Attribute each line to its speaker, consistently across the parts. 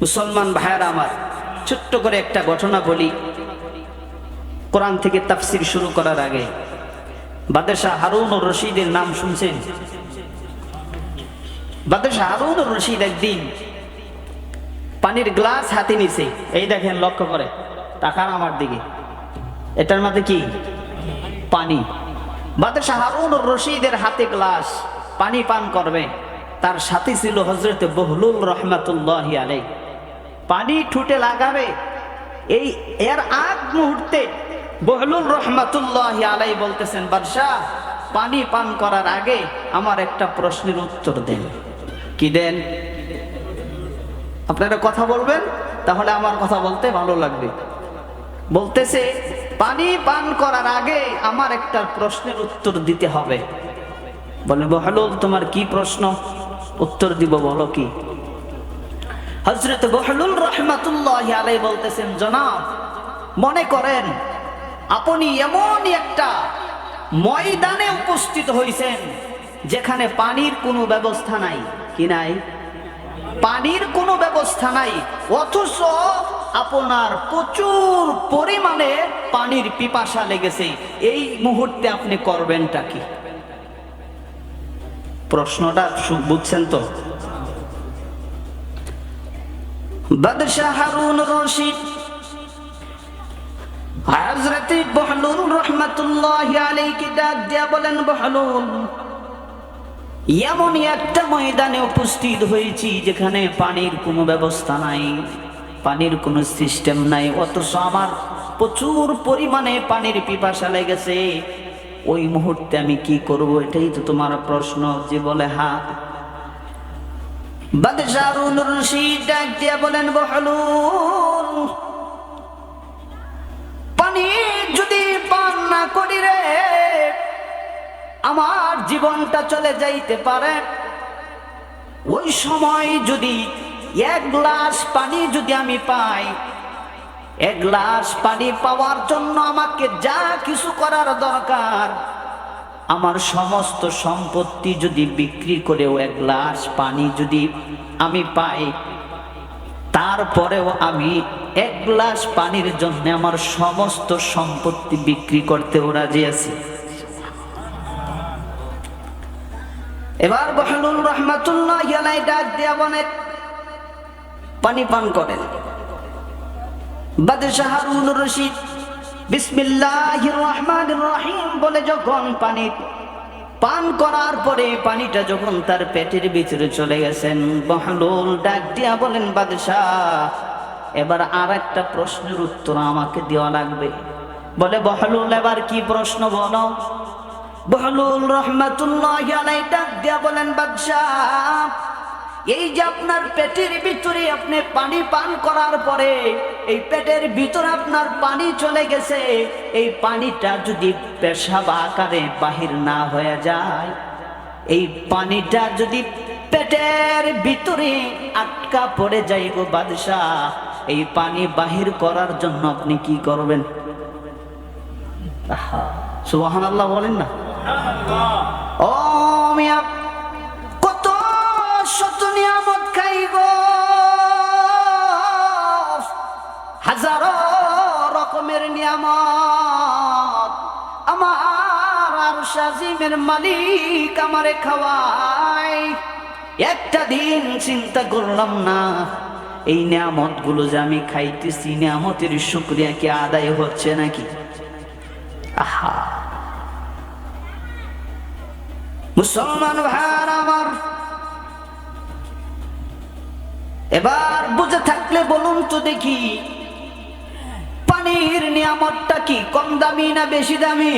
Speaker 1: মুসলমান ভাইয়েরা আমার, ছোট্ট করে একটা ঘটনা বলি। কোরআন থেকে তাফসির শুরু করার আগে বাদশাহ হারুন ও রশিদের নাম শুনছেন? বাদশাহ হারুন ও রশিদ একদিন পানির গ্লাস হাতে নিছে। এই দেখেন, লক্ষ্য করে তাকান আমার দিকে, এটার মধ্যে কি? পানি। বাদশাহ হারুন ও রশিদের হাতে গ্লাস, পানি পান করবে। তার সাথে ছিল হযরত বহলুল রহমাতুল্লাহি আলাইহি। পানি ঠুটে লাগাবে, এর আগ মুহূর্তে বহলুল রহমাতুল্লাহি আলাইহি বলতেছেন, বাদশাহ পানি পান করার আগে আমার একটা প্রশ্নের উত্তর দেন। কি দেন? আপনারা কথা বলবেন, তাহলে আমার কথা বলতে ভালো লাগবে। বলতেছে, পানি পান করার আগে আমার একটা প্রশ্নের উত্তর দিতে হবে। বলে, বহলুল তোমার কি প্রশ্ন? উত্তর দিব, বলো কি? হযরত বহলুল রহমাতুল্লাহি আলাইহি বলতেছেন, জনাব মনে করেন আপনি এমন একটা ময়দানে উপস্থিত হয়েছেন যেখানে পানির কোনো ব্যবস্থা নাই। কি নাই? পানির কোনো ব্যবস্থা নাই, অথচ আপনার প্রচুর পরিমাণে পানির পিপাসা লেগেছে। এই মুহূর্তে আপনি করবেনটা কি? প্রশ্নটা বুঝছেন তো? বাদশাহ হারুন রশিদ হযরত বহলুল রহমাতুল্লাহি আলাইহি ডাক দিয়া বলেন, বহলুল এমনই একটা ময়দানে উপস্থিত হয়েছি যেখানে পানির কোনো ব্যবস্থা নাই, পানির কোনো সিস্টেম নাই, অথচ আমার প্রচুর পরিমাণে পানির পিপাসা লেগেছে। ওই মুহূর্তে আমি কি করব? এটাই তো তোমার প্রশ্ন। যে বলে হ্যাঁ। বাদশাহ হারুন রশিদ ডাক দিয়া বলেন, বহলুল পানি যদি পান না করি রে, আমার জীবনটা চলে যাইতে পারে। ওই সময় যদি এক গ্লাস পানি যদি আমি পাই, এক গ্লাস পানি পাওয়ার জন্য আমাকে যা কিছু করার দরকার, আমার সমস্ত সম্পত্তি যদি বিক্রি করেও এক গ্লাস পানি যদি আমি পাই, তারপরেও আমি এক গ্লাস পানির জন্য আমার সমস্ত সম্পত্তি বিক্রি করতেও রাজি আছি। এবার বহলুল রহমাতুল্লাহি আলাইহি ডাক দিয়া বলেন, পানি পান করেন। বাদশাহ হারুন রশিদ বিসমিল্লাহির রহমানির রহিম বলে যখন পানি পান করার পরে পানিটা যখন তার পেটের ভিতরে চলে গেছেন, বহলুল ডাক দিয়া বলেন, বাদশাহ এবার আর একটা প্রশ্নের উত্তর আমাকে দেওয়া লাগবে। বলে, বহলুল এবার কি প্রশ্ন বলো? বহলুল রহমাতুল্লাহি আলাইহি ডাক দিয়া বলেন, বাদশাহ এই যে আপনার পেটের ভিতরে আপনি পানি পান করার পরে এই পেটের ভিতরে আপনার পানি চলে গেছে, এই পানিটা যদি পেশাব আকারে বাহির না হয়ে যায়, এই পানিটা যদি পেটের ভিতরে আটকা পড়ে যায় গো বাদশাহ, এই পানি বাহির করার জন্য আপনি কি করবেন? সুবহানাল্লাহ বলেন না। ও মিয়া, কত শত নিয়ামত খাই গো, হাজারো রকমের নিয়ামত আমার আরশ আজিমের মালিক আমারে খাওয়ায়। একটা দিন চিন্তা করলাম না, এই নিয়ামত গুলো যে আমি খাইতেছি, নিয়ামতের শুকরিয়া কি আদায় হচ্ছে নাকি? আহা মুসলমান ভাইরা আমার, এবার বুঝে থাকলে বলুন তো দেখি, পানির নিয়ামতটা কি কম দামি না বেশি দামি?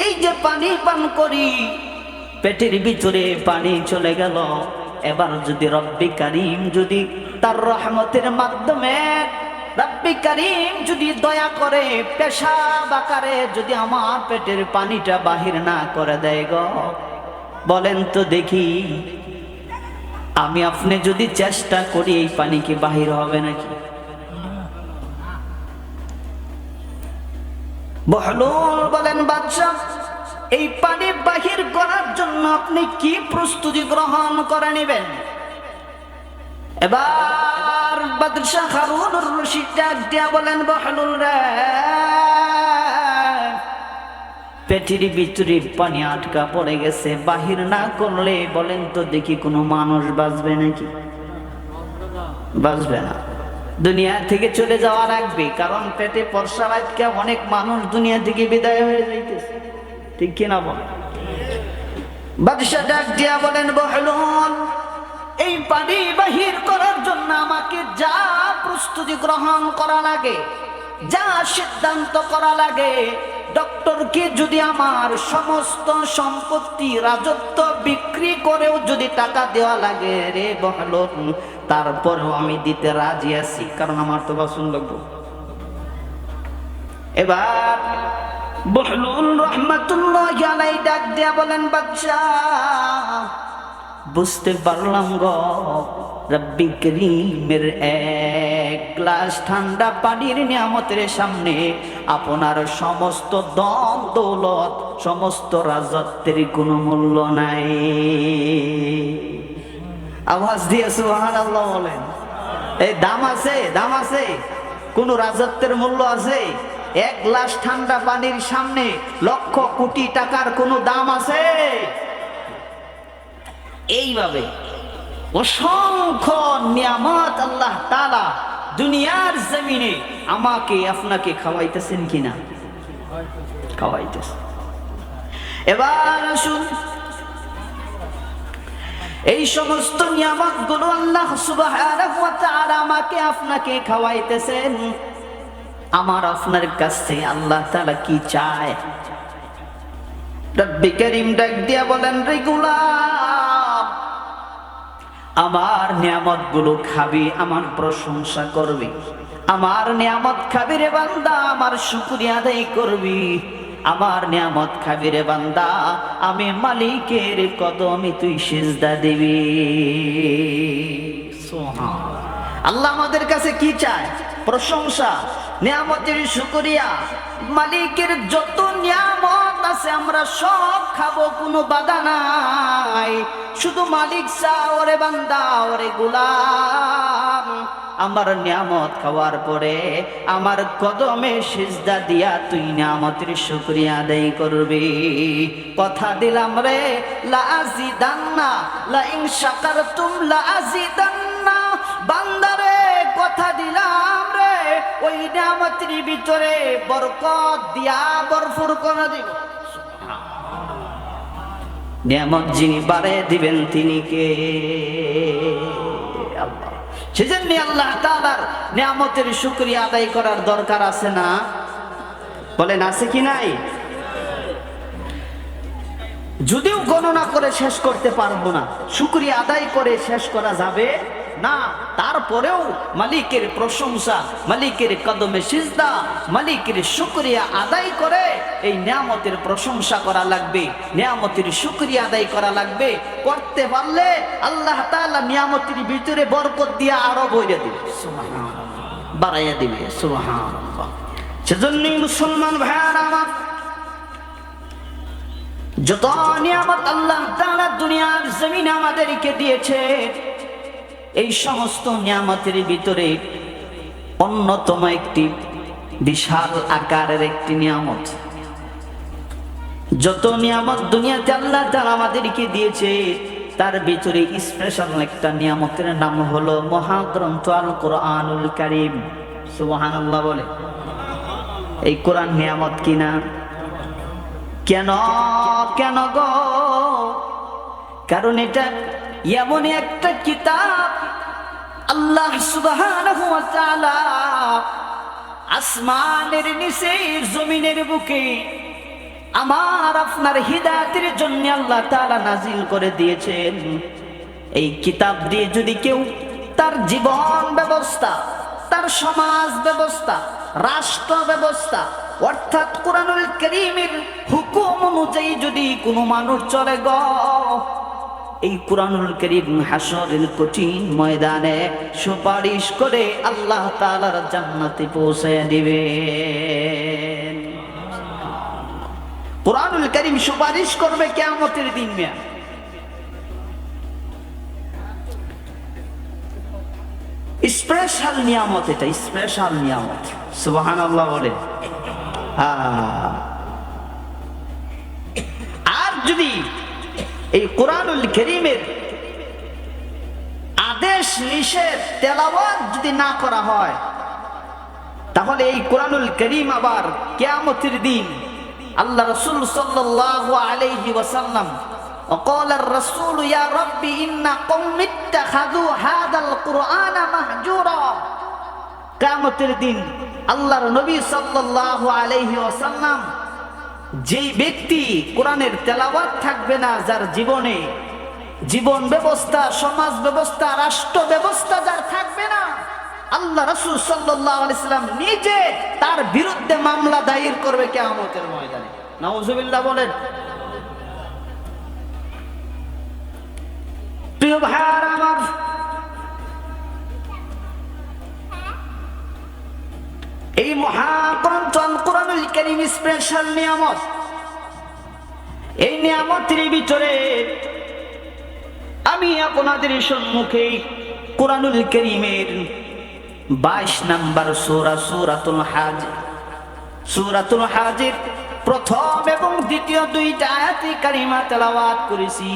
Speaker 1: এই যে পানি পান করি, পেটের ভিতরে পানি চলে গেল, এবার যদি রব্বি কারীম যদি তার রহমতের মাধ্যমে রব্বি কারীম যদি দয়া করে পেশাব আকারে যদি আমার পেটের পানিটা বাহির না করে দেয় গো, বলেন তো দেখি, আমি আপনি যদি চেষ্টা করি এই পানি কি বাহির হবে নাকি? বহলুল বলেন, বাদশাহ এই পানি বাহির করার জন্য আপনি কি প্রস্তুতি গ্রহণ করে নেবেন? এবার বাদশাহ হারুনুর রশিদ ডাক দিয়া বলেন, বহলুল রে, পেটের ভিতরে পানি আটকা পড়ে গেছে, বাহির না করলে বলেন তো দেখি কোনো মানুষ বাঁচবে নাকি? বাঁচবে না, দুনিয়া থেকে চলে যাওয়া লাগবে। কারণ পেটে পরশা আটকা অনেক মানুষ দুনিয়া থেকে বিদায় হয়ে যাইতেছে, ঠিক কিনা বল? বাদশাহ ডাক দিয়া বলেন, বহলুল, এই পানি বাহির করার জন্য আমাকে যা প্রস্তুতি গ্রহণ করা লাগে, যা সিদ্ধান্ত করা লাগে, ডক্টরকে যদি আমার সমস্ত সম্পত্তি রাজত্ব বিক্রি করেও যদি টাকা দেওয়া লাগে রে বহলুল, তারপরেও আমি দিতে রাজি আছি, কারণ আমার তো বাসন লাগবে। এবার বহলুল রহমাতুল্লাহি আলাইহি ডাক দিয়া বলেন, বাদশাহ, বুঝতে পারলাম গো, রব্বি করিমের এক গ্লাস ঠান্ডা পানির নিয়ামতের সামনে আপনার সমস্ত দম দৌলত, সমস্ত রাজত্বের কোনো মূল্য নাই। আওয়াজ দিয়ে সুবহানাল্লাহ বলেন। এই দাম আছে? দাম আছে? কোন রাজত্বের মূল্য আছে? এক গ্লাস ঠান্ডা পানির সামনে লক্ষ কোটি টাকার কোনো দাম আছে? এইভাবে অসংখ্য নিয়ামত আল্লাহ তাআলা দুনিয়ার জমিনে আমাকে আপনাকে খাওয়াইতেছেন কিনা? খাওয়াইতেছেন। এবার আসুন, এই সমস্ত নিয়ামত গুলো আল্লাহ সুবহানাহু ওয়া তাআলা আমাকে আপনাকে খাওয়াইতেছেন, আমার আপনার কাছে আল্লাহ তাআলা কি চায়? রব্বি করিম ডাক দিয়া বলেন, রে গোলাম, আমার নিয়ামত গুলো খাবি, আমার প্রশংসা করবি, আমার নিয়ামত খাবি রে বান্দা, আমার শুকরিয়া আদায় করবি, আমার নিয়ামত খাবি রে বান্দা, আমি মালিকের কদমে তুই সিজদা দিবি। সুবহানাল্লাহ। আল্লাহ আমাদের কাছে কি চায়? প্রশংসা, নিয়ামতের শুকরিয়া। মালিকের যত নিয়ামত আছে আমরা সব খাবো, কোনো বাধা নাই। শুধু মালিক চাও, ওরে বান্দা, ওরে গোলাম, আমার নিয়ামত খাওয়ার পরে আমার কদমে সিজদা দিয়া তুই নিয়ামতের শুকরিয়া আদায় করবি। কথা দিলাম রে, লা আজিদান্না, লা ইন শাকারতুম লা আজিদান্না। বান্দারে কথা দিলাম রে, ওই নিয়ামতের ভিতরে বরকত দিয়া ভরপুর করে দিব। নিয়ামত যিনি বাড়ায় দিবেন তিনি কে? আল্লাহ। সেজন্য আল্লাহ তাআলার নিয়ামতের শুকরিয়া আদায় করার দরকার আছে না? বলেন, আছে কি নাই? যদিও গণনা করে শেষ করতে পারবো না, শুকরিয়া আদায় করে শেষ করা যাবে না, তারপরেও মালিকের প্রশংসা, মালিকের কদমে সিজদা, মালিকের শুকরিয়া আদায় করে এই নিয়ামতের প্রশংসা করা লাগবে, নিয়ামতের শুকরিয়া আদায় করা লাগবে। করতে পারলে আল্লাহ তাআলা নিয়ামতের ভিতরে বরকত দিয়ে আরো বইরে দিবে, সুবহানাল্লাহ, বাড়াইয়া দিবে। সুবহানাল্লাহ। সেজন্যই মুসলমান ভাইয়ারা আমার, যত নিয়ামত আল্লাহ তাআলা দুনিয়ার জমিনে আমাদেরকে দিয়েছে, এই সমস্ত নিয়ামতের ভিতরে অন্যতম একটি বিশাল আকারের একটি নিয়ামত, যত নিয়ামত দুনিয়াতে আল্লাহ তাআলা আমাদেরকে দিয়েছে তার ভিতরে স্পেশাল একটা নিয়ামতের নাম হলো মহাগ্রন্থ আল কোরআনুল কারীম। সুবহানাল্লাহ বলে। এই কোরআন নিয়ামত কিনা? কেন কেন গো? কারণ এটা এমন একটা কিতাব, আল্লাহ সুবহানাহু ওয়া তাআলা আসমানের নিচে জমিনের বুকে আমার আপনার হিদায়াতের জন্য আল্লাহ তাআলা নাজিল করে দিয়েছেন। এই কিতাব দিয়ে যদি কেউ তার জীবন ব্যবস্থা, তার সমাজ ব্যবস্থা, রাষ্ট্র ব্যবস্থা অর্থাৎ কোরআনুল কারীমের হুকুম অনুযায়ী যদি কোনো মানুষ চলে গো, এই কোরআনুল কারীম হাসরের কঠিন ময়দানে সুপারিশ করে আল্লাহ তাআলার জান্নাতে পৌঁছে দিবে। কোরআনুল কারীম সুপারিশ করবে কিয়ামতের দিন। স্পেশাল নিয়ামত, এটা স্পেশাল নিয়ামত। সুবহানাল্লাহ বলে। আর যদি এই কোরআনুল কারীমের আদেশ নিষেধ তেলাওয়াত যদি না করা হয়, তাহলে এই কোরআনুল কারীম আবার কিয়ামতের দিন আল্লাহ রাসূল সাল্লাল্লাহু আলাইহি ওয়াসাল্লাম وقال الرسول يا رب إن قوم اتخذوا هذا القرآن مهجورا, কিয়ামতের দিন আল্লাহর নবী সাল্লাল্লাহু আলাইহি ওয়াসাল্লাম, যেই ব্যক্তি কোরআনের তেলাওয়াত থাকবে না, যার জীবনে জীবন ব্যবস্থা, সমাজ ব্যবস্থা, রাষ্ট্র ব্যবস্থা যার থাকবে না, আল্লাহ রাসূল সাল্লাল্লাহু আলাইহি ওয়াসাল্লাম নিজে তার বিরুদ্ধে মামলা দায়ের করবে কিয়ামতের ময়দানে। নাউজুবিল্লাহ বলেন। প্রিয় ভাইরা আমার, এই মহাগ্রন্থ আল কোরআনুল কারীম স্পেশাল নিয়ামত। এই নিয়ামতের ভিতরে আমি আপনাদের সম্মুখে কোরআনুল কারীমের 22 নম্বর সূরা সূরাতুল হাজ, সূরাতুল হাজের প্রথম এবং দ্বিতীয় দুইটা আয়াতে কারিমা তেলাওয়াত করেছি।